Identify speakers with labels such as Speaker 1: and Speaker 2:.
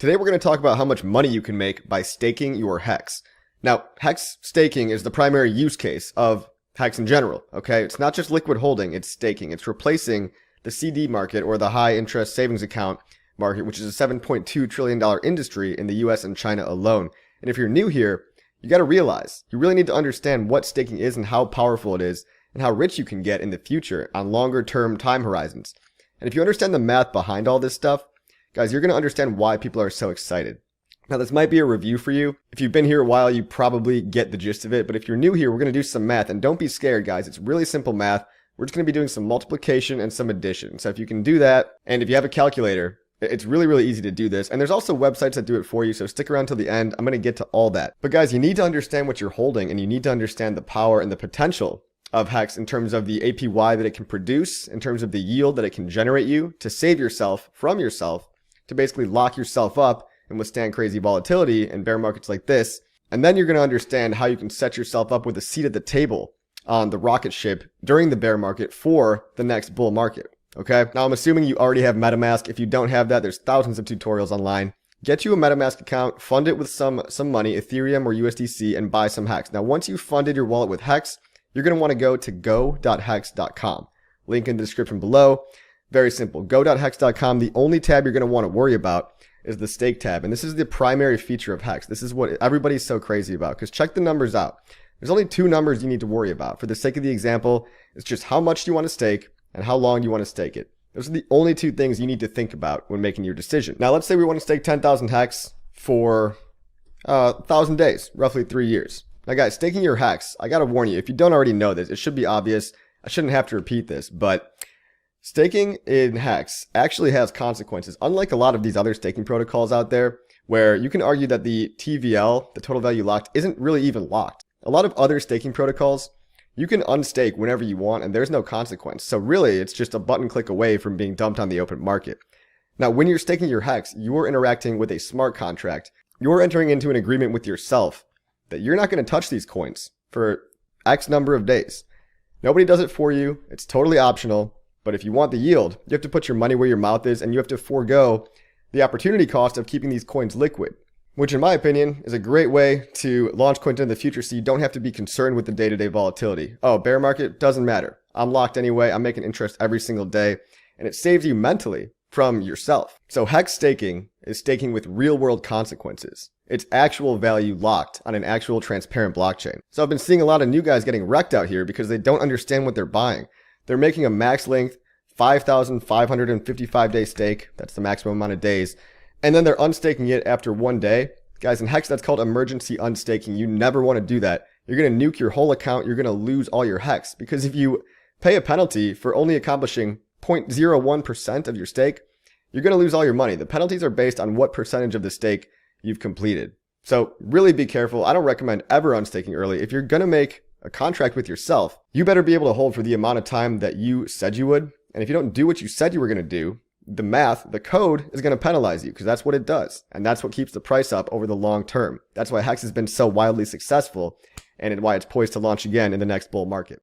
Speaker 1: Today we're going to talk about how much money you can make by staking your HEX. Now, HEX staking is the primary use case of HEX in general, okay? It's not just liquid holding, it's staking. It's replacing the CD market or the high interest savings account market, which is a $7.2 trillion industry in the US and China alone. And if you're new here, you got to realize you really need to understand what staking is and how powerful it is and how rich you can get in the future on longer term time horizons. And if you understand the math behind all this stuff, guys, you're going to understand why people are so excited. Now, this might be a review for you. If you've been here a while, you probably get the gist of it. But if you're new here, we're going to do some math. And don't be scared, guys. It's really simple math. We're just going to be doing some multiplication and some addition. So if you can do that, and if you have a calculator, it's really, really easy to do this. And there's also websites that do it for you. So stick around till the end. I'm going to get to all that. But guys, you need to understand what you're holding, and you need to understand the power and the potential of HEX in terms of the APY that it can produce, in terms of the yield that it can generate you to save yourself from yourself, to basically lock yourself up and withstand crazy volatility in bear markets like this. And then you're going to understand how you can set yourself up with a seat at the table on the rocket ship during the bear market for the next bull market. Okay. Now I'm assuming you already have MetaMask. If you don't have that, there's thousands of tutorials online. Get you a MetaMask account, fund it with some money, Ethereum or USDC, and buy some HEX. Now, once you've funded your wallet with HEX, you're going to want to go to go.hex.com. Link in the description below. Very simple. Go.hex.com. The only tab you're going to want to worry about is the stake tab. And this is the primary feature of HEX. This is what everybody's so crazy about, because check the numbers out. There's only two numbers you need to worry about. For the sake of the example, it's just how much do you want to stake and how long you want to stake it. Those are the only two things you need to think about when making your decision. Now, let's say we want to stake 10,000 HEX for 1,000 days, roughly 3 years. Now, guys, staking your HEX, I got to warn you, if you don't already know this, it should be obvious. I shouldn't have to repeat this, but staking in HEX actually has consequences. Unlike a lot of these other staking protocols out there, where you can argue that the TVL, the total value locked, isn't really even locked. A lot of other staking protocols, you can unstake whenever you want and there's no consequence. So really, it's just a button click away from being dumped on the open market. Now, when you're staking your HEX, you're interacting with a smart contract. You're entering into an agreement with yourself that you're not going to touch these coins for X number of days. Nobody does it for you. It's totally optional. But if you want the yield, you have to put your money where your mouth is, and you have to forego the opportunity cost of keeping these coins liquid, which in my opinion is a great way to launch coins into the future so you don't have to be concerned with the day-to-day volatility. Oh, bear market, doesn't matter. I'm locked anyway. I'm making interest every single day, and it saves you mentally from yourself. So HEX staking is staking with real-world consequences. It's actual value locked on an actual transparent blockchain. So I've been seeing a lot of new guys getting wrecked out here because they don't understand what they're buying. They're making a max length 5,555 day stake. That's the maximum amount of days. And then they're unstaking it after 1 day. Guys, in HEX, that's called emergency unstaking. You never want to do that. You're going to nuke your whole account. You're going to lose all your HEX, because if you pay a penalty for only accomplishing 0.01% of your stake, you're going to lose all your money. The penalties are based on what percentage of the stake you've completed. So really be careful. I don't recommend ever unstaking early. If you're going to make a contract with yourself, you better be able to hold for the amount of time that you said you would. And if you don't do what you said you were going to do, the math, the code is going to penalize you, because that's what it does. And that's what keeps the price up over the long term. That's why HEX has been so wildly successful and why it's poised to launch again in the next bull market.